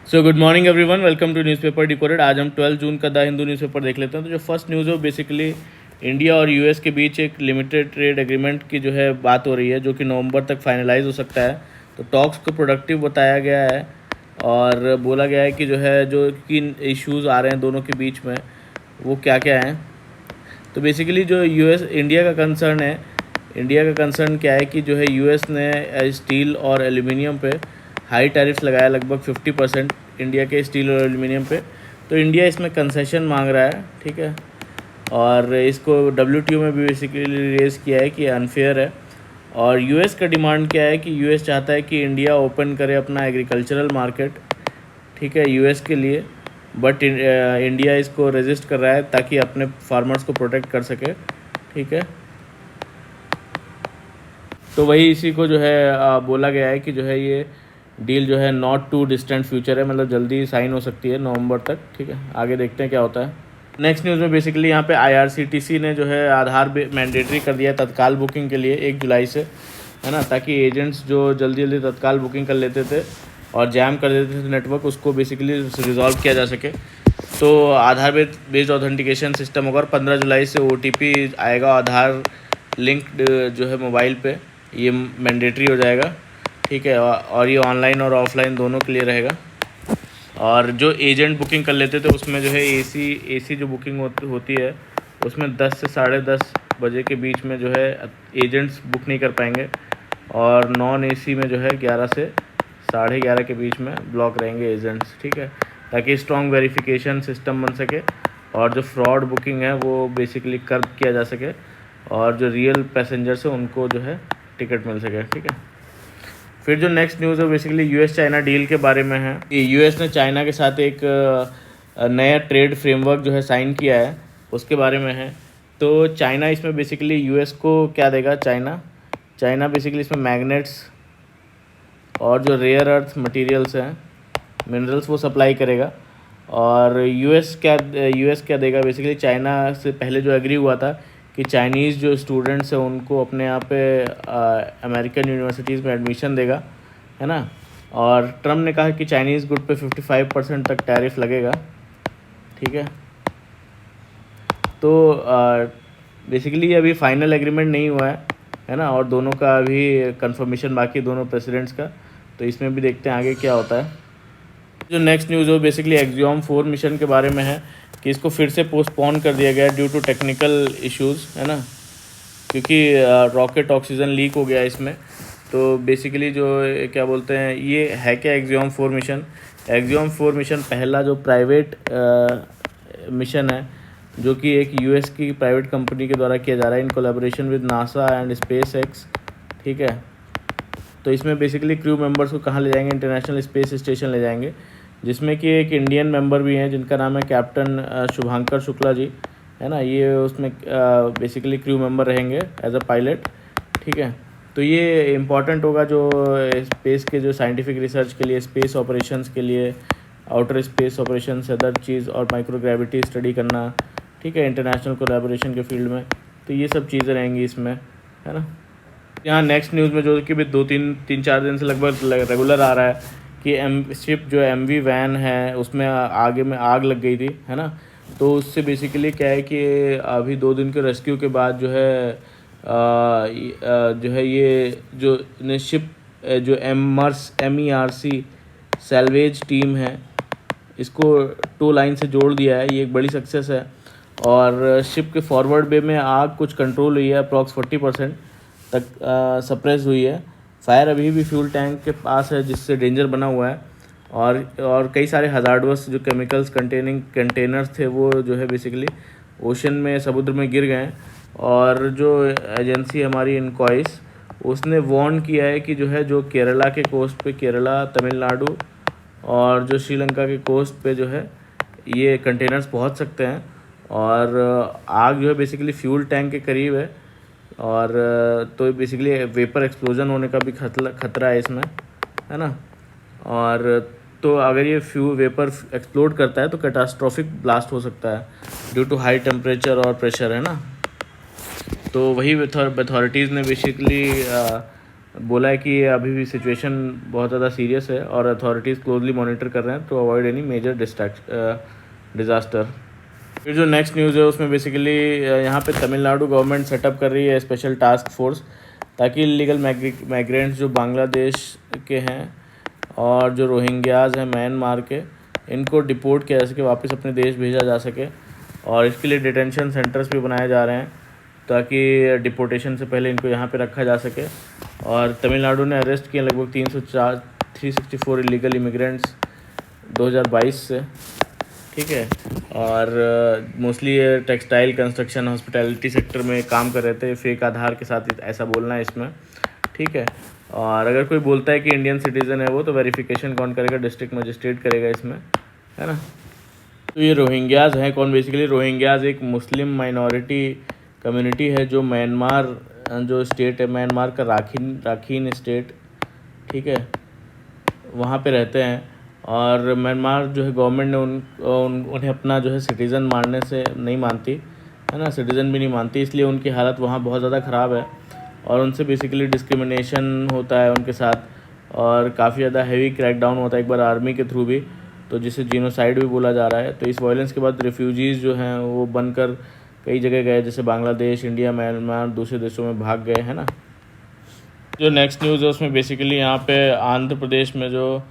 So good morning everyone, welcome to newspaper decoded. आज हम 12 जून का द हिंदू न्यूज़पेपर देख लेते हैं। तो जो फर्स्ट न्यूज़ है वो बेसिकली इंडिया और यूएस के बीच एक लिमिटेड ट्रेड एग्रीमेंट की जो है बात हो रही है, जो कि नवंबर तक फाइनलाइज हो सकता है। तो टॉक्स को प्रोडक्टिव बताया गया है और बोला गया है कि जो है जो किन इश्यूज़ आ रहे हैं दोनों के बीच में वो क्या क्या हैं। तो बेसिकली जो यूएस इंडिया का कंसर्न है, इंडिया का कंसर्न क्या है कि जो है यूएस ने स्टील और एल्यूमिनियम पे हाई टैरिफ्स लगाया, लगभग 50% इंडिया के स्टील और एल्यूमिनियम पे। तो इंडिया इसमें कंसेशन मांग रहा है, ठीक है, और इसको डब्ल्यूटीओ में भी बेसिकली रेज़ किया है कि अनफेयर है। और यूएस का डिमांड क्या है कि यूएस चाहता है कि इंडिया ओपन करे अपना एग्रीकल्चरल मार्केट, ठीक है, यूएस के लिए। बट इंडिया इसको रेजिस्ट कर रहा है ताकि अपने फार्मर्स को प्रोटेक्ट कर सके, ठीक है। तो वही इसी को जो है बोला गया है कि जो है ये डील जो है नॉट टू डिस्टेंट फ्यूचर है, मतलब जल्दी साइन हो सकती है नवंबर तक, ठीक है। आगे देखते हैं क्या होता है। नेक्स्ट न्यूज़ में बेसिकली यहाँ पे आईआरसीटीसी ने जो है आधार मैंडेटरी कर दिया है तत्काल बुकिंग के लिए 1 जुलाई से, है ना, ताकि एजेंट्स जो जल्दी जल्दी तत्काल बुकिंग कर लेते थे और जैम कर देते थे नेटवर्क, उसको बेसिकली रिजॉल्व किया जा सके। तो आधार बेस्ड ऑथेंटिकेशन सिस्टम होगा और 15 जुलाई से OTP आएगा आधार लिंक्ड जो है मोबाइल पे, ये मैंडेटरी हो जाएगा, ठीक है। और ये ऑनलाइन और ऑफलाइन दोनों के लिए रहेगा। और जो एजेंट बुकिंग कर लेते थे उसमें जो है एसी जो बुकिंग होती है उसमें 10 से 10:30 बजे के बीच में जो है एजेंट्स बुक नहीं कर पाएंगे, और नॉन एसी में जो है 11 से 11:30 के बीच में ब्लॉक रहेंगे एजेंट्स, ठीक है, ताकि स्ट्रॉन्ग वेरिफिकेशन सिस्टम बन सके और जो फ्रॉड बुकिंग है वो बेसिकली कर्ब किया जा सके और जो रियल पैसेंजर्स हैं उनको जो है टिकट मिल सके, ठीक है। फिर जो नेक्स्ट न्यूज़ है बेसिकली यूएस चाइना डील के बारे में है। यूएस ने चाइना के साथ एक नया ट्रेड फ्रेमवर्क जो है साइन किया है, उसके बारे में है। तो चाइना इसमें बेसिकली यूएस को क्या देगा, चाइना बेसिकली इसमें मैग्नेट्स और जो रेयर अर्थ मटेरियल्स हैं, मिनरल्स, वो सप्लाई करेगा। और यूएस क्या देगा बेसिकली, चाइना से पहले जो एग्री हुआ था कि चाइनीज़ जो स्टूडेंट्स हैं उनको अपने यहाँ पे अमेरिकन यूनिवर्सिटीज़ में एडमिशन देगा, है ना। और ट्रम्प ने कहा कि चाइनीज़ गुड पे 55% तक टैरिफ लगेगा, ठीक है। तो बेसिकली अभी फाइनल एग्रीमेंट नहीं हुआ है ना, और दोनों का अभी कंफर्मेशन बाकी, दोनों प्रेसिडेंट्स का। तो इसमें भी देखते हैं आगे क्या होता है। जो नेक्स्ट न्यूज़ है बेसिकली एक्सियोम 4 मिशन के बारे में है कि इसको फिर से पोस्टपोन कर दिया गया ड्यू टू टेक्निकल इश्यूज़, है ना, क्योंकि रॉकेट ऑक्सीजन लीक हो गया इसमें। तो बेसिकली जो क्या बोलते हैं, ये है क्या एक्सियोम 4 मिशन। एक्सियोम 4 मिशन पहला जो प्राइवेट मिशन है, जो कि एक यूएस की प्राइवेट कंपनी के द्वारा किया जा रहा है in collaboration with NASA and SpaceX, ठीक है। तो इसमें बेसिकली क्रू मेंबर्स को कहाँ ले जाएंगे, इंटरनेशनल स्पेस स्टेशन ले जाएंगे, जिसमें कि एक इंडियन मेंबर भी हैं जिनका नाम है कैप्टन शुभांकर शुक्ला जी, है ना। ये उसमें बेसिकली क्रू मेंबर रहेंगे एज अ पायलट, ठीक है। तो ये इम्पॉर्टेंट होगा जो स्पेस के जो साइंटिफिक रिसर्च के लिए, स्पेस ऑपरेशंस के लिए, आउटर स्पेस ऑपरेशंस, अदर चीज़, और माइक्रोग्रेविटी स्टडी करना, ठीक है, इंटरनेशनल कोलैबोरेशन के फील्ड में। तो ये सब चीज़ें रहेंगी इसमें, है ना। यहाँ नेक्स्ट न्यूज़ में जो कि भी 2-3-4 दिन से लगभग रेगुलर आ रहा है कि शिप जो MV वैन है उसमें आगे में आग लग गई थी, है ना। तो उससे बेसिकली क्या है कि अभी 2 दिन के रेस्क्यू के बाद जो है ये जो शिप जो MERC सैल्वेज टीम है, इसको टो लाइन से जोड़ दिया है। ये एक बड़ी सक्सेस है। और शिप के फॉरवर्ड बे में आग कुछ कंट्रोल हुई है, अप्रॉक्स 40% तक सप्रेस हुई है। फायर अभी भी फ्यूल टैंक के पास है, जिससे डेंजर बना हुआ है। और कई सारे हज़ार्डस जो केमिकल्स कंटेनिंग कंटेनर्स थे वो जो है बेसिकली ओशन में, समुद्र में गिर गए। और जो एजेंसी हमारी इनकॉइस, उसने वार्न किया है कि जो है जो केरला के कोस्ट पे, केरला, तमिलनाडु और जो श्रीलंका के कोस्ट पे जो है ये कंटेनर्स पहुंच सकते हैं। और आग जो है बेसिकली फ्यूल टैंक के करीब है, और तो बेसिकली वेपर एक्सप्लोजन होने का भी खतरा है इसमें, है ना। और तो अगर ये वेपर एक्सप्लोड करता है तो कैटास्ट्रॉफिक ब्लास्ट हो सकता है ड्यू टू हाई टेम्परेचर और प्रेशर, है ना। तो वही अथॉरिटीज़ ने बेसिकली बोला है कि ये अभी भी सिचुएशन बहुत ज़्यादा सीरियस है और अथॉरिटीज़ क्लोजली मॉनिटर कर रहे हैं to avoid any major disaster. फिर जो नेक्स्ट न्यूज़ है उसमें बेसिकली यहाँ पे तमिलनाडु गवर्नमेंट सेटअप कर रही है स्पेशल टास्क फोर्स, ताकि इलीगल माइग्रेंट्स जो बांग्लादेश के हैं और जो रोहिंग्याज हैं म्यांमार के, इनको डिपोर्ट किया जा सके, वापस अपने देश भेजा जा सके। और इसके लिए डिटेंशन सेंटर्स भी बनाए जा रहे हैं ताकि डिपोर्टेशन से पहले इनको यहाँ पे रखा जा सके। और तमिलनाडु ने अरेस्ट किए लगभग 364 इलीगल इमिग्रेंट्स 2022 से, ठीक है। और मोस्टली ये टेक्सटाइल, कंस्ट्रक्शन, हॉस्पिटैलिटी सेक्टर में काम कर रहे थे। फेक आधार के साथ ऐसा बोलना है इसमें, ठीक है। और अगर कोई बोलता है कि इंडियन सिटीज़न है वो, तो वेरिफिकेशन कौन करेगा? डिस्ट्रिक्ट मजिस्ट्रेट करेगा इसमें, है ना। तो ये रोहिंग्याज हैं कौन? बेसिकली रोहिंग्याज एक मुस्लिम माइनॉरिटी कम्युनिटी है जो म्यांमार जो स्टेट है, म्यांमार का राखीन स्टेट, ठीक है, वहाँ पे रहते हैं। और म्यांमार जो है गवर्नमेंट ने उन्हें अपना जो है सिटीज़न मानने से नहीं मानती, है ना, सिटीज़न भी नहीं मानती, इसलिए उनकी हालत वहाँ बहुत ज़्यादा ख़राब है और उनसे बेसिकली डिस्क्रिमिनेशन होता है उनके साथ और काफ़ी ज़्यादा हैवी क्रैकडाउन होता है एक बार आर्मी के थ्रू भी, तो जिसे जीनोसाइड भी बोला जा रहा है। तो इस वायलेंस के बाद रिफ्यूजीज़ जो हैं वो बनकर कई जगह गए, जैसे बांग्लादेश, इंडिया, म्यांमार, दूसरे देशों में भाग गए, है ना। जो नेक्स्ट न्यूज़ है उसमें बेसिकली यहाँ पे आंध्र प्रदेश में जो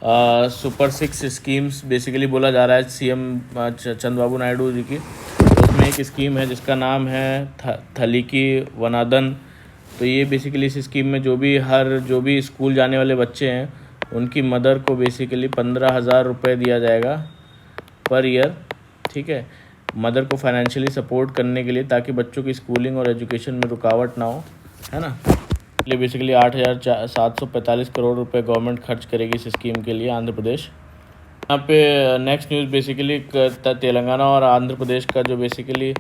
सुपर 6 स्कीम्स बेसिकली बोला जा रहा है सीएम चंद्रबाबू नायडू जी की, उसमें एक स्कीम है जिसका नाम है थलीकी वनादन। तो ये बेसिकली इस स्कीम में जो भी स्कूल जाने वाले बच्चे हैं उनकी मदर को बेसिकली 15,000 रुपये दिया जाएगा पर ईयर, ठीक है, मदर को फाइनेंशियली सपोर्ट करने के लिए, ताकि बच्चों की स्कूलिंग और एजुकेशन में रुकावट ना हो, है ना। लिए बेसिकली 8,745 करोड़ रुपए गवर्नमेंट खर्च करेगी इस स्कीम के लिए आंध्र प्रदेश। यहाँ पे नेक्स्ट न्यूज़ बेसिकली तेलंगाना और आंध्र प्रदेश का जो बेसिकली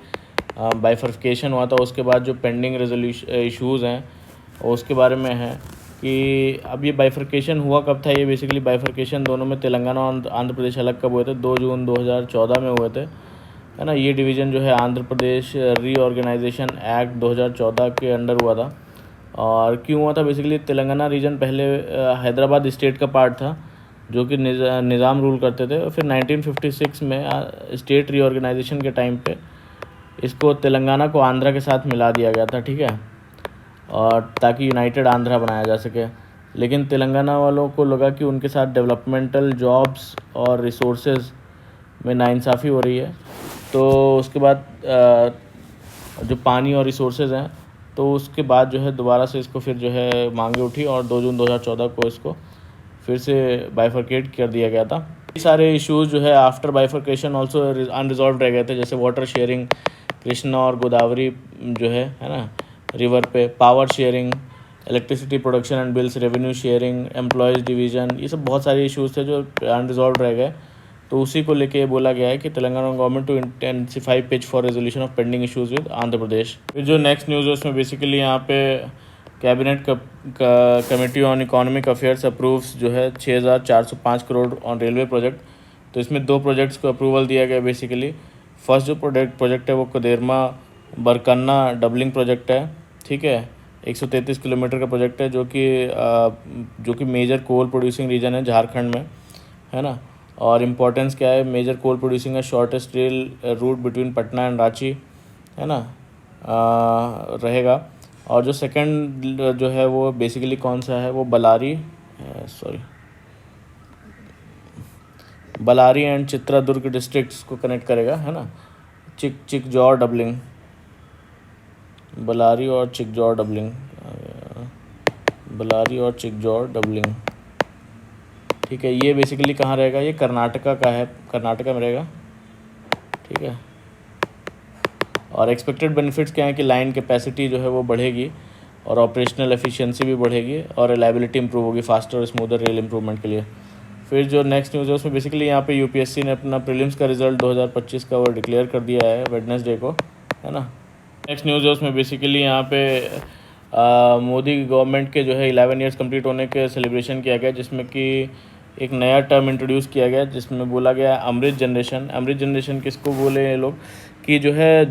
बाइफर्केशन हुआ था उसके बाद जो पेंडिंग रेजोल्यूशन इश्यूज़ हैं उसके बारे में है कि अब ये बाइफर्केशन हुआ कब था। ये बेसिकली बाइफर्केशन दोनों में तेलंगाना और आंध्र प्रदेश अलग कब हुए थे? 2 जून 2014 में हुए थे, है ना। ये डिवीज़न जो है आंध्र प्रदेश रीऑर्गेनाइजेशन एक्ट 2014 के अंडर हुआ था। और क्यों हुआ था? बेसिकली तेलंगाना रीजन पहले हैदराबाद स्टेट का पार्ट था जो कि निज़ाम रूल करते थे। फिर 1956 में स्टेट रीऑर्गेनाइजेशन के टाइम पे इसको तेलंगाना को आंध्रा के साथ मिला दिया गया था, ठीक है, और ताकि यूनाइटेड आंध्रा बनाया जा सके। लेकिन तेलंगाना वालों को लगा कि उनके साथ डेवलपमेंटल जॉब्स और रिसोर्सेज में नाइंसाफ़ी हो रही है, तो उसके बाद जो पानी और रिसोर्सेज हैं, तो उसके बाद जो है दोबारा से इसको फिर जो है मांगे उठी और 2 जून 2014 को इसको फिर से बाइफरकेट कर दिया गया था। ये सारे इश्यूज़ जो है आफ्टर बाइफरकेशन ऑल्सो अनरिजॉल्व रह गए थे, जैसे वाटर शेयरिंग कृष्णा और गोदावरी जो है ना रिवर पे, power sharing, electricity production and bills, revenue sharing, employees division, ये सब बहुत सारे इश्यूज़ थे जो अनरिजॉल्व रह गए। तो उसी को लेके बोला गया है कि Telangana government to intensify pitch for resolution of pending issues with Andhra Pradesh. फिर जो नेक्स्ट न्यूज़ है उसमें बेसिकली यहाँ पे cabinet committee on economic affairs approves जो है 6,405 करोड़ ऑन रेलवे प्रोजेक्ट। तो इसमें 2 प्रोजेक्ट्स को अप्रूवल दिया गया बेसिकली। फर्स्ट जो प्रोजेक्ट है वो कदेरमा बरकन्ना डबलिंग प्रोजेक्ट है, ठीक है, 133 किलोमीटर का प्रोजेक्ट है जो कि मेजर कोल प्रोड्यूसिंग रीजन है झारखंड में, है ना। और इम्पोर्टेंस क्या है? मेजर कोल प्रोड्यूसिंग है, shortest rail route between Patna and Ranchi, है ना, रहेगा। और जो सेकंड जो है वो बेसिकली कौन सा है? वो बलारी एंड चित्रादुर्ग डिस्ट्रिक्ट्स को कनेक्ट करेगा, है ना। चिकजौर डबलिंग, बलारी और चिकजौर डबलिंग, ठीक है। ये बेसिकली कहाँ रहेगा? ये कर्नाटका का है, कर्नाटका में रहेगा, ठीक है। और एक्सपेक्टेड बेनिफिट्स क्या है कि लाइन कैपेसिटी जो है वो बढ़ेगी और ऑपरेशनल एफिशिएंसी भी बढ़ेगी और रिलायबिलिटी इंप्रूव होगी फास्टर और स्मूदर रेल इंप्रूवमेंट के लिए। फिर जो नेक्स्ट न्यूज़ है उसमें बेसिकली यहाँ पे यूपीएससी ने अपना प्रीलिम्स का रिजल्ट 2025 का वो डिक्लेयर कर दिया है वेडनेसडे को, है ना। नेक्स्ट न्यूज़ है उसमें बेसिकली यहाँ पे मोदी गवर्नमेंट के जो है 11 ईयर्स कंप्लीट होने के सेलिब्रेशन किया गया, जिसमें कि एक नया टर्म इंट्रोड्यूस किया गया जिसमें बोला गया अमृत जनरेशन। अमृत जनरेशन किसको बोले ये लोग? कि जो है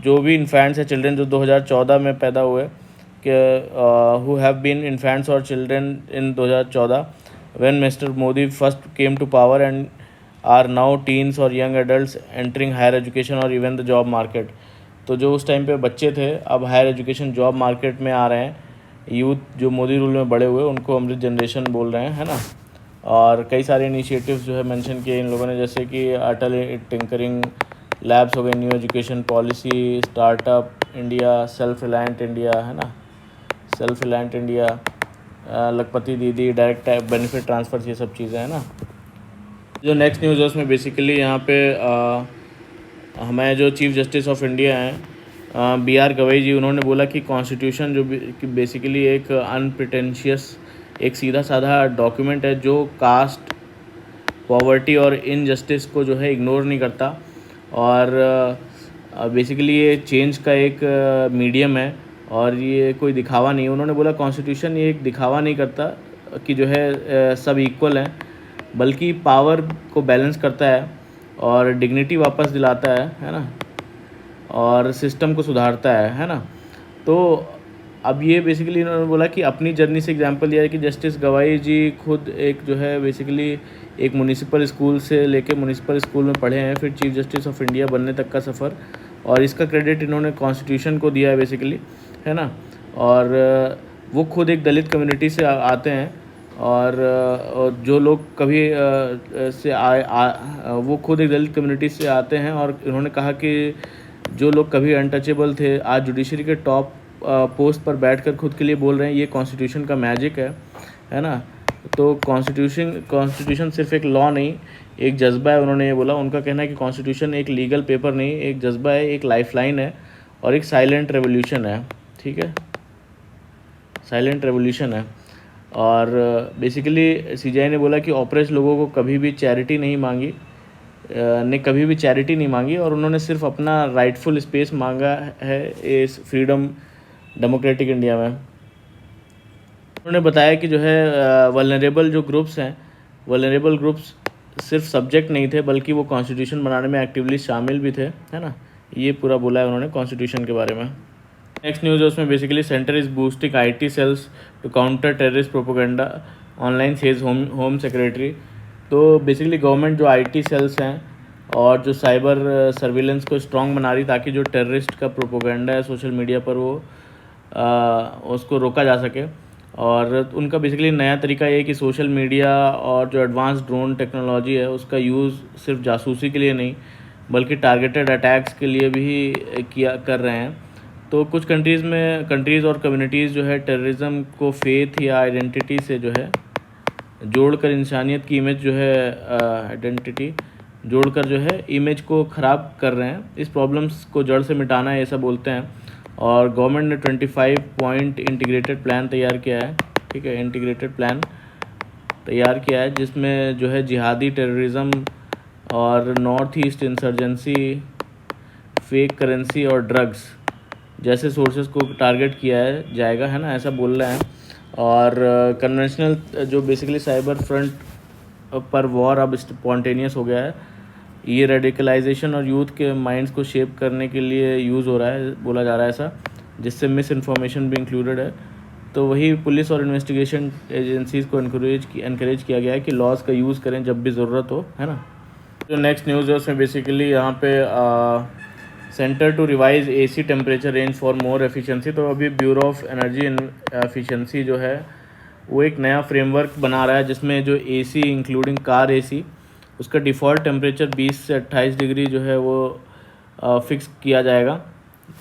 जो भी इन्फेंट्स है, चिल्ड्रन जो 2014 में पैदा हुए, who have been infants or children in 2014 when Mr. Modi first came to power and are now teens or young adults entering higher education or even the job market. तो जो उस time पे बच्चे थे अब हायर एजुकेशन जॉब मार्केट में आ रहे हैं. यूथ जो मोदी रूल में बड़े हुए उनको अमृत जनरेशन बोल रहे हैं, है ना. और कई सारे इनिशिएटिव्स जो है मेंशन किए इन लोगों ने, जैसे कि अटल टिंकरिंग लैब्स हो गए, new education policy, startup India, self reliant India, है ना, सेल्फ रिलायंट इंडिया, लखपति दीदी, डायरेक्ट बेनिफिट ट्रांसफ़र, ये सब चीज़ें हैं ना. जो नेक्स्ट न्यूज़ है उसमें बेसिकली यहाँ पे हमारे जो चीफ़ जस्टिस ऑफ इंडिया हैं बी.आर. गवई जी, उन्होंने बोला कि कॉन्स्टिट्यूशन जो बेसिकली एक अनप्रिटेंशियस, एक सीधा साधा डॉक्यूमेंट है जो कास्ट, पॉवर्टी और इनजस्टिस को जो है इग्नोर नहीं करता. और बेसिकली ये चेंज का एक मीडियम है और ये कोई दिखावा नहीं. उन्होंने बोला कॉन्स्टिट्यूशन ये एक दिखावा नहीं करता कि जो है सब इक्वल हैं, बल्कि पावर को बैलेंस करता है और डिग्निटी वापस दिलाता है ना, और सिस्टम को सुधारता है ना. तो अब ये बेसिकली इन्होंने बोला कि अपनी जर्नी से एग्जांपल दिया है कि जस्टिस गवाई जी खुद एक जो है बेसिकली एक म्युनिसिपल स्कूल से लेके म्युनिसिपल स्कूल में पढ़े हैं, फिर चीफ जस्टिस ऑफ इंडिया बनने तक का सफ़र, और इसका क्रेडिट इन्होंने कॉन्स्टिट्यूशन को दिया है बेसिकली, है ना. और वो खुद एक दलित कम्युनिटी से आते हैं और जो लोग कभी वो खुद एक दलित कम्युनिटी से आते हैं और इन्होंने कहा कि जो लोग कभी अनटचेबल थे आज जुडिशरी के टॉप पोस्ट पर बैठकर खुद के लिए बोल रहे हैं ये कॉन्स्टिट्यूशन का मैजिक है ना. तो कॉन्स्टिट्यूशन सिर्फ एक लॉ नहीं, एक जज्बा है, उन्होंने ये बोला. उनका कहना है कि कॉन्स्टिट्यूशन एक लीगल पेपर नहीं, एक जज्बा है, एक लाइफलाइन है और एक साइलेंट रेवोल्यूशन है. ठीक है, साइलेंट रेवोल्यूशन है. और बेसिकली सीजीआई ने बोला कि ऑपरेस लोगों को कभी भी चैरिटी नहीं मांगी और उन्होंने सिर्फ अपना राइटफुल स्पेस मांगा है इस फ्रीडम डेमोक्रेटिक इंडिया में. उन्होंने बताया कि जो है वल्नरेबल जो ग्रुप्स हैं, वल्नरेबल ग्रुप्स सिर्फ सब्जेक्ट नहीं थे बल्कि वो कॉन्स्टिट्यूशन बनाने में एक्टिवली शामिल भी थे, है ना. ये पूरा बोला है उन्होंने कॉन्स्टिट्यूशन के बारे में. नेक्स्ट न्यूज़ है उसमें basically centre is boosting IT cells to counter terrorist propaganda online, says home secretary. तो बेसिकली गवर्नमेंट जो IT सेल्स हैं और जो साइबर सर्विलेंस को स्ट्रॉन्ग बना रही ताकि जो टेररिस्ट का प्रोपोगंडा है सोशल मीडिया पर वो उसको रोका जा सके. और उनका बेसिकली नया तरीका ये है कि सोशल मीडिया और जो एडवांस ड्रोन टेक्नोलॉजी है उसका यूज़ सिर्फ जासूसी के लिए नहीं बल्कि टारगेटेड अटैक्स के लिए भी कर रहे हैं. तो कुछ कंट्रीज़ और कम्युनिटीज़ जो है टेररिज्म को फेथ या आइडेंटिटी से जो है जोड़कर इंसानियत की इमेज जो है आइडेंटिटी जोड़कर जो है इमेज को ख़राब कर रहे हैं. इस प्रॉब्लम्स को जड़ से मिटाना है ऐसा बोलते हैं. और गवर्नमेंट ने 25 पॉइंट इंटीग्रेटेड प्लान तैयार किया है. ठीक है, इंटीग्रेटेड प्लान तैयार किया है जिसमें जो है जिहादी टेररिज्म और north east insurgency, fake currency और ड्रग्स जैसे सोर्सेज को टारगेट किया जाएगा, है ना, ऐसा बोल रहे हैं. और कन्वेंशनल जो बेसिकली साइबर फ्रंट पर वॉर अब स्पॉन्टेनियस हो गया है. ये रेडिकलाइजेशन और यूथ के माइंड्स को शेप करने के लिए यूज़ हो रहा है, बोला जा रहा है ऐसा, जिससे मिस इन्फॉर्मेशन भी इंक्लूडेड है. तो वही पुलिस और इन्वेस्टिगेशन एजेंसीज़ को इनकरेज किया गया है कि लॉज का यूज़ करें जब भी ज़रूरत हो, है ना. जो नेक्स्ट न्यूज़ है उसमें बेसिकली यहाँ पे centre to revise AC temperature range for more efficiency. तो अभी ब्यूरो ऑफ एनर्जी एफिशिएंसी जो है वो एक नया फ्रेमवर्क बना रहा है जिसमें जो AC इंक्लूडिंग कार AC उसका डिफ़ॉल्ट टेम्परेचर 20 से 28 डिग्री जो है वो फिक्स किया जाएगा.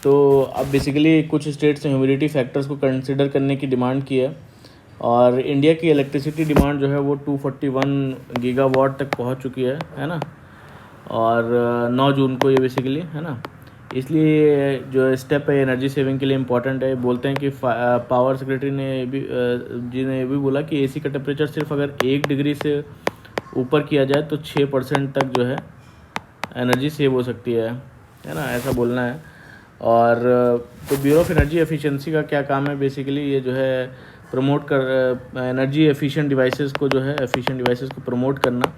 तो अब बेसिकली कुछ स्टेट्स ने ह्यूमिडिटी फैक्टर्स को कंसिडर करने की डिमांड की है. और इंडिया की इलेक्ट्रिसिटी डिमांड जो है वो 241 गीगावाट तक पहुंच चुकी है ना. और 9 जून को ये बेसिकली, है ना, इसलिए जो स्टेप है एनर्जी सेविंग के लिए इम्पॉर्टेंट है. बोलते हैं कि पावर सेक्रेटरी ने ये भी बोला कि AC का टेम्परेचर सिर्फ अगर 1 डिग्री से ऊपर किया जाए तो 6% तक जो है एनर्जी सेव हो सकती है ना, ऐसा बोलना है. और तो ब्यूरो ऑफ एनर्जी एफिशिएंसी का क्या काम है, बेसिकली ये जो है प्रमोट कर एनर्जी एफिशिएंट डिवाइसेस को प्रमोट करना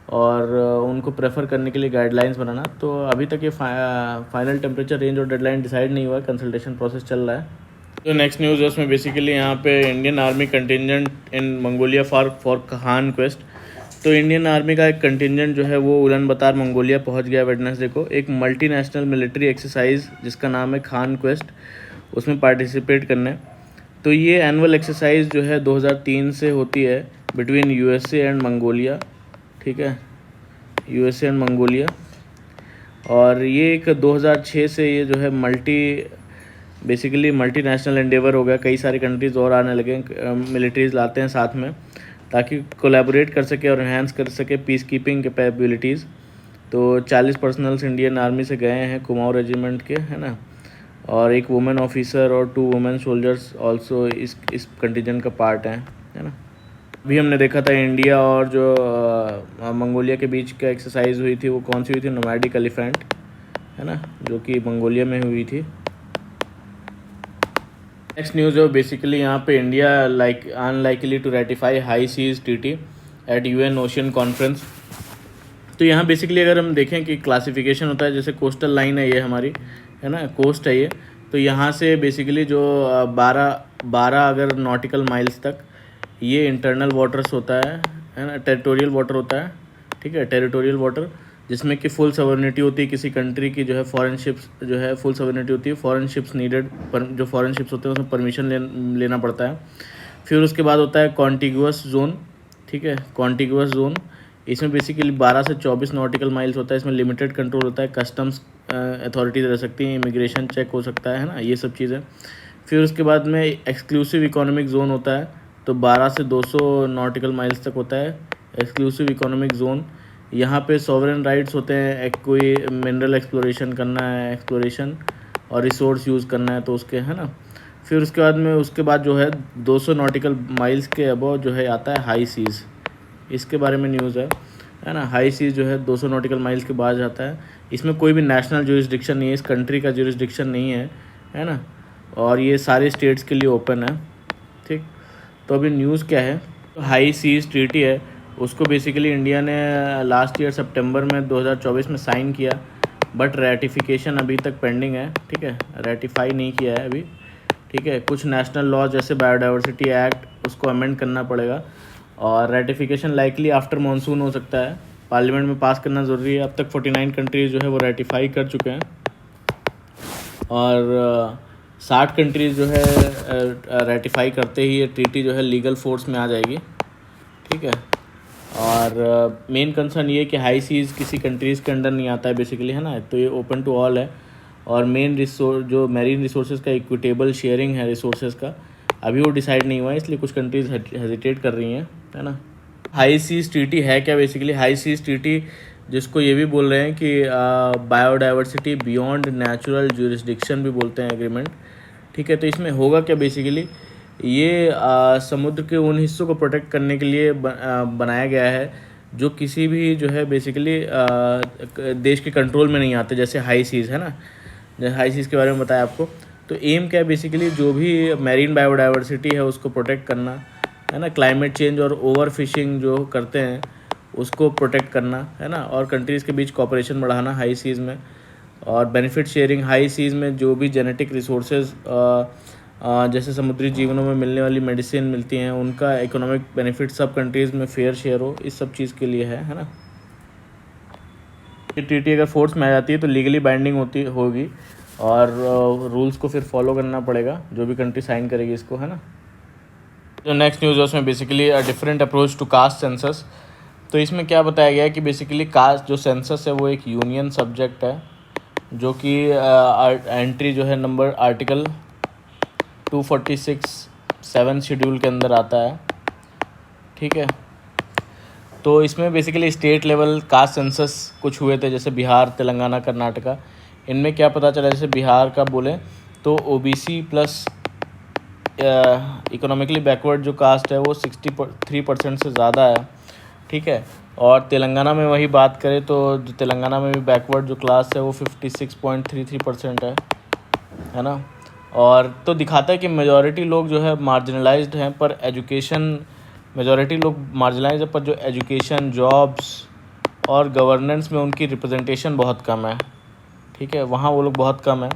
और उनको प्रेफर करने के लिए गाइडलाइंस बनाना. तो अभी तक ये फाइनल टेम्परेचर रेंज और डेडलाइन डिसाइड नहीं हुआ है, कंसल्टेशन प्रोसेस चल रहा है. तो नेक्स्ट न्यूज़ है उसमें बेसिकली यहाँ पे Indian army contingent in Mongolia for Khan quest. तो इंडियन आर्मी का एक कंटिजेंट जो है वो उलन बतार मंगोलिया पहुँच गया वेडनेसडे को, एक मल्टीनेशनल मिलिट्री एक्सरसाइज जिसका नाम है खान क्वेस्ट, उसमें पार्टिसिपेट करने। तो ये एनुअल एक्सरसाइज जो है 2003 से होती है बिटवीन यूएसए एंड मंगोलिया, ठीक है, यूएसए एंड मंगोलिया। और ये एक 2006 से ये जो है बेसिकली मल्टीनेशनल एंडेवर हो गया। कई सारी कंट्रीज़ और आने लगे, मिलिट्रीज़ लाते हैं साथ में ताकि कोलैबोरेट कर सके और इन्हांस कर सके पीस कीपिंग कैपेबिलिटीज़। तो 40 पर्सनल्स इंडियन आर्मी से गए हैं कुमाऊं रेजिमेंट के, है ना, और एक वुमेन ऑफिसर और 2 वुमेन सोल्जर्स ऑल्सो इस कंटिजेंट का पार्ट है ना। अभी हमने देखा था इंडिया और जो मंगोलिया के बीच का एक्सरसाइज हुई थी, वो कौन सी हुई थी, नोमैडिक एलिफेंट, है ना, जो कि मंगोलिया में हुई थी। नेक्स्ट न्यूज़ है बेसिकली यहाँ पे India unlikely to ratify high seas treaty at UN ocean conference. तो यहाँ बेसिकली अगर हम देखें कि क्लासिफिकेशन होता है, जैसे कोस्टल लाइन है ये हमारी, है ना, कोस्ट है ये, तो यहाँ से बेसिकली जो 12 अगर नॉटिकल माइल्स तक ये इंटरनल वाटर्स होता है ना, टेरिटोरियल वाटर होता है, ठीक है, टेरिटोरियल वाटर, जिसमें कि फुल सवर्निटी होती है किसी कंट्री की, जो है फॉरेन शिप्स जो है फुल सवर्निटी होती है, फॉरेन शिप्स नीडेड, जो फॉरेन शिप्स होते हैं उसमें परमिशन लेना पड़ता है। फिर उसके बाद होता है कॉन्टिगुअस जोन, ठीक है, कॉन्टिगुअस जोन, इसमें बेसिकली 12 से 24 नॉटिकल माइल्स होता है, इसमें लिमिटेड कंट्रोल होता है, कस्टम्स अथॉरिटीज़ रह सकती हैं, इमिग्रेशन चेक हो सकता है ना, ये सब चीज़ें। फिर उसके बाद में एक्सक्लूसिव इकोनॉमिक जोन होता है, तो 12 से 200 नॉटिकल माइल्स तक होता है एक्सक्लूसिव इकोनॉमिक जोन। यहाँ पे सॉवरेन राइट्स होते हैं, कोई मिनरल एक्सप्लोरेशन करना है, एक्सप्लोरेशन और रिसोर्स यूज़ करना है तो उसके, है ना। फिर उसके बाद जो है 200 नॉटिकल माइल्स के अबव जो है आता है हाई सीज़, इसके बारे में न्यूज़ है ना। हाई सीज़ जो है 200 नॉटिकल माइल्स के बाद आता है, इसमें कोई भी नेशनल ज्यूरिसडिक्शन नहीं है, इस कंट्री का ज्यूरिसडिक्शन नहीं है ना, और ये सारे स्टेट्स के लिए ओपन है, ठीक। तो अभी न्यूज़ क्या है, तो हाई सीज़ ट्रीटी है, उसको बेसिकली इंडिया ने लास्ट ईयर सितंबर में 2024 में साइन किया, बट रेटिफिकेशन अभी तक पेंडिंग है, ठीक है, रेटिफाई नहीं किया है अभी, ठीक है। कुछ नेशनल लॉ जैसे बायोडाइवर्सिटी एक्ट उसको अमेंड करना पड़ेगा, और रेटिफिकेशन लाइकली आफ्टर मानसून हो सकता है, पार्लियामेंट में पास करना ज़रूरी है। अब तक 49 कंट्रीज़ जो है वो रेटिफाई कर चुके हैं, और 60 कंट्रीज़ जो है रेटिफाई करते ही ये ट्रीटी जो है लीगल फोर्स में आ जाएगी, ठीक है। और मेन कंसर्न ये है कि हाई सीज़ किसी कंट्रीज़ के अंडर नहीं आता है बेसिकली, है ना, तो ये ओपन टू ऑल है। और मेन रिसोर्स जो मैरीन रिसोर्सेज का इक्विटेबल शेयरिंग है रिसोर्सेज का, अभी वो डिसाइड नहीं हुआ है, इसलिए कुछ कंट्रीज़ हेजिटेट कर रही हैं, है ना। हाई सीज़ ट्रीटी है क्या बेसिकली, हाई सीज़ ट्रीटी जिसको ये भी बोल रहे हैं कि बायोडाइवर्सिटी बियॉन्ड नेचुरल ज्यूरिसडिक्शन भी बोलते हैं एग्रीमेंट, ठीक है। तो इसमें होगा क्या बेसिकली, ये समुद्र के उन हिस्सों को प्रोटेक्ट करने के लिए बनाया गया है जो किसी भी जो है बेसिकली देश के कंट्रोल में नहीं आते, जैसे हाई सीज़, है ना, जैसे हाई सीज़ के बारे में बताया आपको। तो एम क्या है बेसिकली, जो भी मैरीन बायोडाइवर्सिटी है उसको प्रोटेक्ट करना, है ना, क्लाइमेट चेंज और ओवर फिशिंग जो करते हैं उसको प्रोटेक्ट करना, है ना, और कंट्रीज़ के बीच कोऑपरेशन बढ़ाना हाई सीज़ में, और बेनिफिट शेयरिंग हाई सीज़ में जो भी जेनेटिक रिसोर्सेज जैसे समुद्री जीवनों में मिलने वाली मेडिसिन मिलती हैं, उनका इकोनॉमिक बेनिफिट सब कंट्रीज़ में फेयर शेयर हो, इस सब चीज़ के लिए है ना। ये ट्रीटी अगर फोर्स में आ जाती है तो लीगली बाइंडिंग होगी, और रूल्स को फिर फॉलो करना पड़ेगा जो भी कंट्री साइन करेगी इसको, है ना। जो नेक्स्ट न्यूज़ है उसमें basically different approach to caste census. तो इसमें क्या बताया गया है कि बेसिकली कास्ट जो सेंसस है वो एक यूनियन सब्जेक्ट है, जो कि एंट्री जो है नंबर आर्टिकल 246(7) शेड्यूल के अंदर आता है, ठीक है। तो इसमें basically state level caste census कुछ हुए थे, जैसे बिहार, तेलंगाना, कर्नाटका। इनमें क्या पता चला, जैसे बिहार का बोले तो ओबीसी प्लस इकोनॉमिकली बैकवर्ड जो कास्ट है वो 63% से ज़्यादा है, ठीक है। और तेलंगाना में वही बात करें तो जो तेलंगाना में भी बैकवर्ड जो क्लास है वो 56.33% है ना। और तो दिखाता है कि मेजॉरिटी लोग जो है मार्जिनलाइज्ड हैं, पर एजुकेशन मेजॉरिटी लोग मार्जिनलाइज्ड है, पर जो एजुकेशन, जॉब्स और गवर्नेंस में उनकी रिप्रेजेंटेशन बहुत कम है, ठीक है, वहाँ वो लोग बहुत कम है।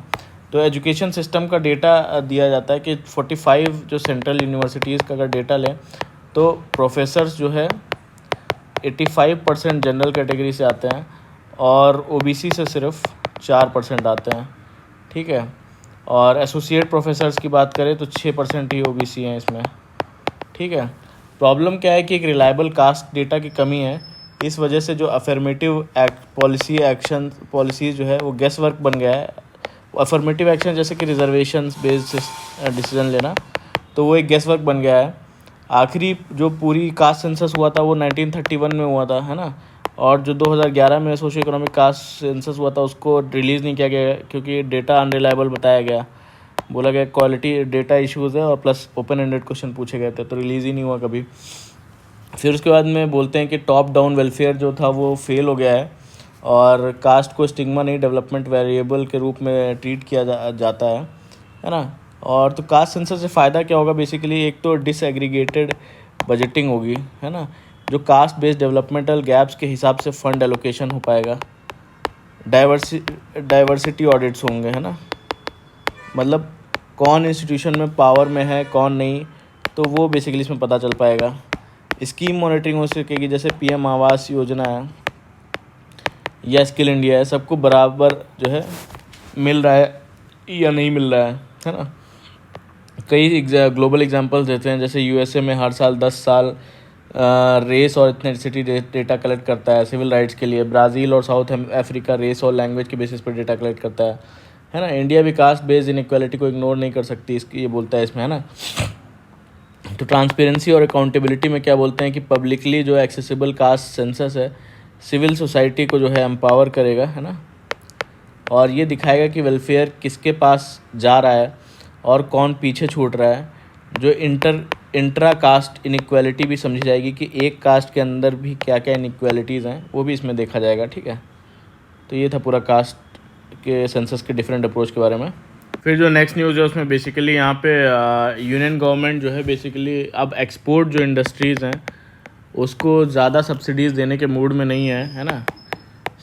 तो एजुकेशन सिस्टम का डेटा दिया जाता है कि 45 जो सेंट्रल यूनिवर्सिटीज़ का अगर डेटा लें तो प्रोफेसर्स जो है 85% जनरल कैटेगरी से आते हैं और ओबीसी से सिर्फ 4% आते हैं, ठीक है। और एसोसिएट प्रोफेसर्स की बात करें तो 6% ही ओबीसी हैं इसमें, ठीक है। प्रॉब्लम क्या है कि एक रिलायबल कास्ट डेटा की कमी है। इस वजह से जो अफर्मेटिव पॉलिसीज़ जो है वो गेस वर्क बन गया है। अफर्मेटिव एक्शन जैसे कि रिजर्वेशंस बेस्ड डिसीजन लेना, तो वो एक गेस वर्क बन गया है। आखिरी जो पूरी कास्ट सेंसस हुआ था वो 1931 में हुआ था, है ना। और जो 2011 में सोशो इकोनॉमिक कास्ट सेंसस हुआ था उसको रिलीज़ नहीं किया गया क्योंकि डेटा अनरिलायबल बताया गया। बोला गया क्वालिटी डेटा इश्यूज़ है और प्लस ओपन एंडेड क्वेश्चन पूछे गए थे, तो रिलीज़ ही नहीं हुआ कभी। फिर उसके बाद में बोलते हैं कि टॉप डाउन वेलफेयर जो था वो फेल हो गया है और कास्ट को स्टिग्मा नहीं डेवलपमेंट वेरिएबल के रूप में ट्रीट किया जाता है ना। और तो कास्ट सेंसस से फ़ायदा क्या होगा बेसिकली, एक तो डिसएग्रीगेटेड बजटिंग होगी, है ना। जो कास्ट बेस्ड डेवलपमेंटल गैप्स के हिसाब से फ़ंड एलोकेशन हो पाएगा। डाइवर्सिटी ऑडिट्स होंगे, है ना। मतलब कौन इंस्टीट्यूशन में पावर में है कौन नहीं, तो वो बेसिकली इसमें पता चल पाएगा। स्कीम मॉनिटरिंग हो सकेगी, जैसे पीएम आवास योजना है या स्किल इंडिया है, सबको बराबर जो है मिल रहा है या नहीं मिल रहा है ना। कई ग्लोबल एग्जांपल्स देते हैं, जैसे यूएसए में हर साल 10 साल रेस और एथनिसिटी डेटा कलेक्ट करता है सिविल राइट्स के लिए। ब्राज़ील और साउथ अफ्रीका रेस और लैंग्वेज के बेसिस पर डेटा कलेक्ट करता है ना। इंडिया भी कास्ट बेस्ड इनइक्वालिटी को इग्नोर नहीं कर सकती, इसकी ये बोलता है इसमें, है ना। तो ट्रांसपेरेंसी और अकाउंटेबिलिटी में क्या बोलते हैं कि पब्लिकली जो एक्सेसिबल कास्ट सेंसस है सिविल सोसाइटी को जो है एम्पावर करेगा, है ना। और ये दिखाएगा कि वेलफेयर किसके पास जा रहा है और कौन पीछे छूट रहा है। जो इंट्रा कास्ट इनइक्वालिटी भी समझी जाएगी कि एक कास्ट के अंदर भी क्या क्या इनइक्वालिटीज़ हैं, वो भी इसमें देखा जाएगा, ठीक है। तो ये था पूरा कास्ट के सेंसस के डिफरेंट अप्रोच के बारे में। फिर जो नेक्स्ट न्यूज़ है उसमें बेसिकली यहाँ पे यूनियन गवर्नमेंट जो है बेसिकली अब एक्सपोर्ट जो इंडस्ट्रीज़ हैं उसको ज़्यादा सब्सिडीज़ देने के मूड में नहीं है ना।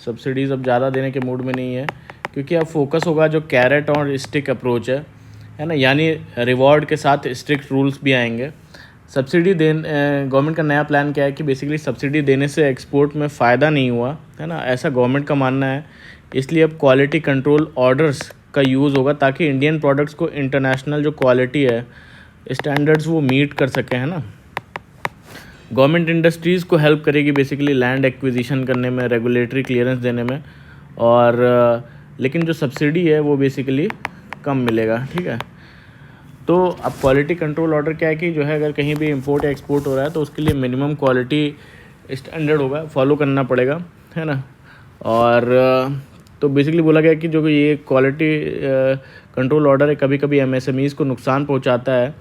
सब्सिडीज़ अब ज़्यादा देने के मूड में नहीं है क्योंकि अब फोकस होगा जो कैरेट और स्टिक अप्रोच है ना। यानी रिवॉर्ड के साथ स्ट्रिक्ट रूल्स भी आएंगे। सब्सिडी गवर्नमेंट का नया प्लान क्या है कि बेसिकली सब्सिडी देने से एक्सपोर्ट में फ़ायदा नहीं हुआ, है ना, ऐसा गवर्नमेंट का मानना है। इसलिए अब क्वालिटी कंट्रोल ऑर्डर्स का यूज़ होगा ताकि इंडियन प्रोडक्ट्स को इंटरनेशनल जो क्वालिटी है स्टैंडर्ड्स वो मीट कर सकें, है ना। गवर्नमेंट इंडस्ट्रीज़ को हेल्प करेगी बेसिकली लैंड एक्विजिशन करने में, रेगुलेटरी क्लियरेंस देने में, और लेकिन जो सब्सिडी है वो बेसिकली कम मिलेगा, ठीक है। तो अब क्वालिटी कंट्रोल ऑर्डर क्या है कि जो है अगर कहीं भी इंपोर्ट या एक्सपोर्ट हो रहा है तो उसके लिए मिनिमम क्वालिटी स्टैंडर्ड होगा, फॉलो करना पड़ेगा, है ना। और तो बेसिकली बोला गया कि जो ये क्वालिटी कंट्रोल ऑर्डर है कभी कभी एमएसएमईज़ को नुकसान पहुंचाता है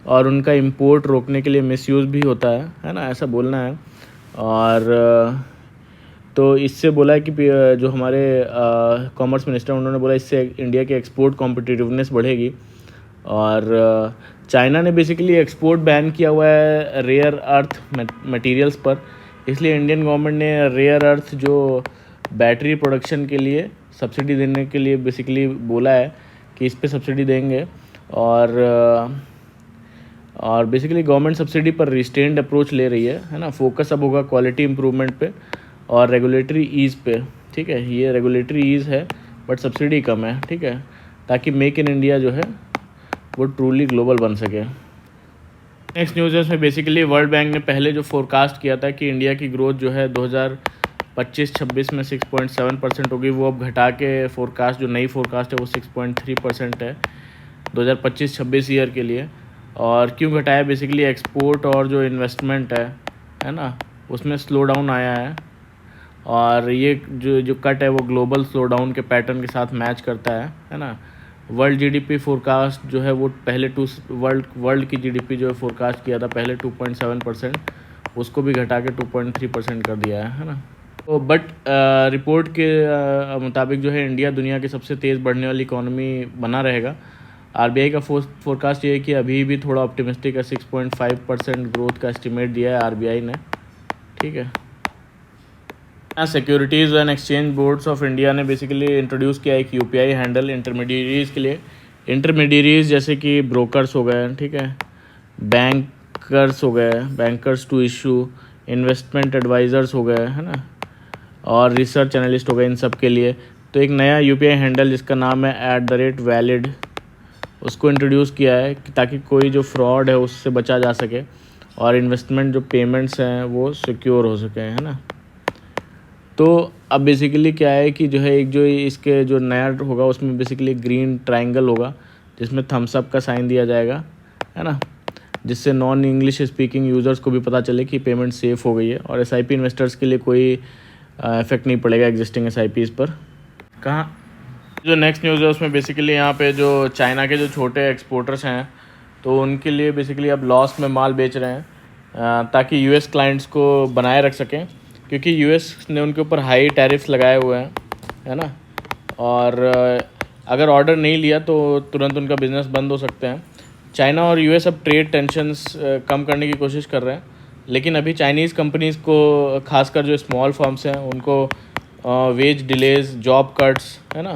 और उनका इंपोर्ट रोकने के लिए मिसयूज़ भी होता है ना, ऐसा बोलना है। और तो इससे बोला है कि जो हमारे कॉमर्स मिनिस्टर उन्होंने बोला इससे इंडिया की एक्सपोर्ट कॉम्पिटिटिवनेस बढ़ेगी। और चाइना ने बेसिकली एक्सपोर्ट बैन किया हुआ है रेयर अर्थ मटेरियल्स पर, इसलिए इंडियन गवर्नमेंट ने रेयर अर्थ जो बैटरी प्रोडक्शन के लिए सब्सिडी देने के लिए बेसिकली बोला है कि इस पे सब्सिडी देंगे। और बेसिकली गवर्नमेंट सब्सिडी पर रिस्ट्रेंड अप्रोच ले रही है ना। फोकस अब होगा क्वालिटी इंप्रूवमेंट पे और रेगुलेटरी ईज़ पे, ठीक है। ये रेगुलेटरी ईज़ है बट सब्सिडी कम है, ठीक है, ताकि मेक इन इंडिया जो है वो ट्रूली ग्लोबल बन सके। नेक्स्ट न्यूज़ है उसमें बेसिकली वर्ल्ड बैंक ने पहले जो फोरकास्ट किया था कि इंडिया की ग्रोथ जो है 2025-26 में 6.7% होगी, वो अब घटा के फोरकास्ट जो नई फोरकास्ट है वो 6.3% है 2025-26 ईयर के लिए। और क्यों घटाया, बेसिकली एक्सपोर्ट और जो इन्वेस्टमेंट है ना उसमें स्लो डाउन आया है। और ये जो कट है वो ग्लोबल स्लो डाउन के पैटर्न के साथ मैच करता है ना। वर्ल्ड जीडीपी फोरकास्ट जो है वो पहले वर्ल्ड की जीडीपी जो है फोरकास्ट किया था पहले 2.7%, उसको भी घटा के 2.3% कर दिया है ना। तो बट रिपोर्ट के मुताबिक जो है इंडिया दुनिया की सबसे तेज़ बढ़ने वाली इकॉनमी बना रहेगा। आरबीआई का फोरकास्ट ये है कि अभी भी थोड़ा ऑप्टिमिस्टिक है, 6.5% ग्रोथ का एस्टिमेट दिया है आरबीआई ने, ठीक है। Securities and exchange boards of India ने बेसिकली इंट्रोड्यूस किया एक यूपीआई हैंडल इंटरमीडियरीज़ के लिए। इंटरमीडियरीज़ जैसे कि ब्रोकर्स हो गए, ठीक है, बैंकर्स हो गए, bankers to issue, investment advisers हो गए, है ना, और रिसर्च एनालिस्ट हो गए, इन सब के लिए तो एक नया यूपीआई हैंडल जिसका नाम है @valid, उसको इंट्रोड्यूस किया है ताकि कोई जो फ्रॉड है उससे बचा जा सके और इन्वेस्टमेंट जो पेमेंट्स हैं वो सिक्योर हो सके, है ना। तो अब बेसिकली क्या है कि जो है एक जो इसके जो नया होगा उसमें बेसिकली ग्रीन ट्रायंगल होगा जिसमें थम्स अप का साइन दिया जाएगा, है ना, जिससे नॉन इंग्लिश स्पीकिंग यूज़र्स को भी पता चले कि पेमेंट सेफ़ हो गई है और एसआईपी इन्वेस्टर्स के लिए कोई इफेक्ट नहीं पड़ेगा एग्जिस्टिंग एसआईपीज़ पर। कहाँ जो नेक्स्ट न्यूज़ है उसमें बेसिकली यहाँ पे जो चाइना के जो छोटे एक्सपोर्टर्स हैं तो उनके लिए बेसिकली अब लॉस में माल बेच रहे हैं ताकि यूएस क्लाइंट्स को बनाए रख सकें, क्योंकि यूएस ने उनके ऊपर हाई टैरिफ्स लगाए हुए हैं, है ना, और अगर ऑर्डर नहीं लिया तो तुरंत उनका बिज़नेस बंद हो सकते हैं। चाइना और यूएस अब ट्रेड टेंशन्स कम करने की कोशिश कर रहे हैं, लेकिन अभी चाइनीज़ कंपनीज़ को खासकर जो स्मॉल फर्म्स हैं उनको वेज डिलेज, जॉब कट्स, है ना,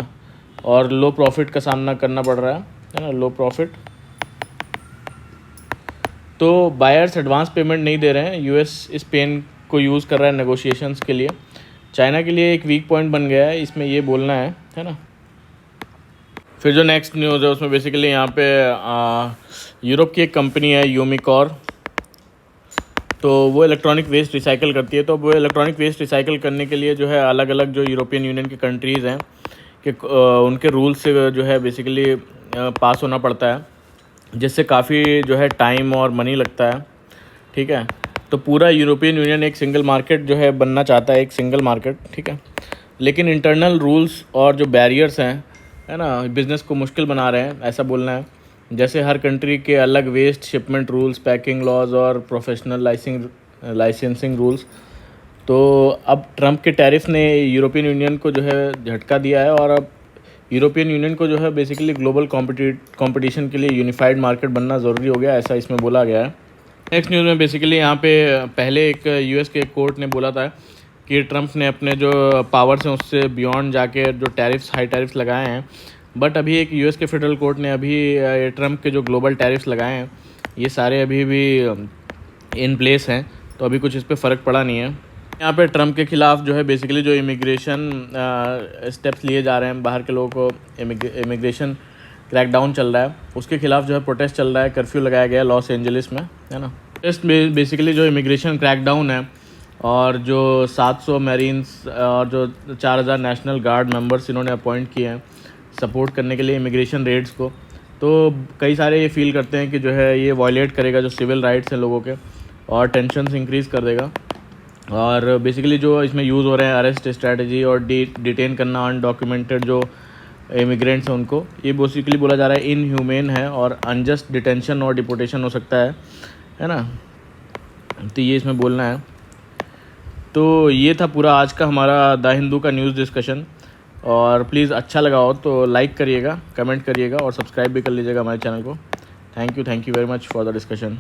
और लो प्रॉफिट का सामना करना पड़ रहा है ना, लो प्रॉफिट। तो बायर्स एडवांस पेमेंट नहीं दे रहे हैं। यूएस इस पेन को यूज़ कर रहा है नेगोशिएशंस के लिए। चाइना के लिए एक वीक पॉइंट बन गया है, इसमें ये बोलना है ना। फिर जो नेक्स्ट न्यूज़ है उसमें बेसिकली यहाँ पे यूरोप की एक कंपनी है यूमिकॉर, तो वो इलेक्ट्रॉनिक वेस्ट रिसाइकिल करती है। तो वो इलेक्ट्रॉनिक वेस्ट रिसाइकिल करने के लिए जो है अलग अलग जो यूरोपियन यूनियन की कंट्रीज़ हैं कि उनके रूल्स से जो है बेसिकली पास होना पड़ता है, जिससे काफ़ी जो है टाइम और मनी लगता है, ठीक है। तो पूरा यूरोपियन यूनियन एक सिंगल मार्केट जो है बनना चाहता है, एक सिंगल मार्केट, ठीक है, लेकिन इंटरनल रूल्स और जो बैरियर्स हैं, है ना, बिज़नेस को मुश्किल बना रहे हैं, ऐसा बोलना है। जैसे हर कंट्री के अलग waste shipment rules, packing laws और प्रोफेशनल लाइसेंसिंग रूल्स। तो अब ट्रंप के टैरिफ ने यूरोपियन यूनियन को जो है झटका दिया है और अब यूरोपियन यूनियन को जो है बेसिकली ग्लोबल कंपटीशन के लिए यूनिफाइड मार्केट बनना ज़रूरी हो गया, ऐसा इसमें बोला गया है। नेक्स्ट न्यूज़ में बेसिकली यहाँ पे पहले एक यूएस के कोर्ट ने बोला था कि ट्रंप ने अपने जो पावर्स हैं उससे बियॉन्ड जाके जो टैरिफ्स, हाई टैरिफ्स लगाए हैं, बट अभी एक यूएस के फेडरल कोर्ट ने अभी ट्रंप के जो ग्लोबल टैरिफ्स लगाए हैं ये सारे अभी भी इन प्लेस हैं, तो अभी कुछ इस पर फ़र्क पड़ा नहीं है। यहाँ पे ट्रंप के ख़िलाफ़ जो है बेसिकली जो इमिग्रेशन स्टेप्स लिए जा रहे हैं, बाहर के लोगों को इमिग्रेशन क्रैकडाउन चल रहा है, उसके खिलाफ जो है प्रोटेस्ट चल रहा है, कर्फ्यू लगाया गया है लॉस एंजलिस में, है ना। प्रोटेस्ट बेसिकली जो इमिग्रेशन क्रैकडाउन है और जो 700 मैरीन्स और जो 4000 नेशनल गार्ड मेंबर्स इन्होंने अपॉइंट किए हैं सपोर्ट करने के लिए इमिग्रेशन रेड्स को, तो कई सारे ये फील करते हैं कि जो है ये वायलेट करेगा जो सिविल राइट्स हैं लोगों के और टेंशन्स इंक्रीज़ कर देगा। और बेसिकली जो इसमें यूज़ हो रहे हैं अरेस्ट स्ट्रैटेजी और डिटेन करना अनडॉक्यूमेंटेड जो इमिग्रेंट्स हैं उनको, ये बेसिकली बोला जा रहा है इनह्यूमेन है और अनजस्ट डिटेंशन और डिपोर्टेशन हो सकता है ना। तो ये इसमें बोलना है। तो ये था पूरा आज का हमारा द हिंदू का न्यूज़ डिस्कशन, और प्लीज़ अच्छा लगा हो तो लाइक करिएगा, कमेंट करिएगा और सब्सक्राइब भी कर लीजिएगा हमारे चैनल को। Thank you very much for the discussion.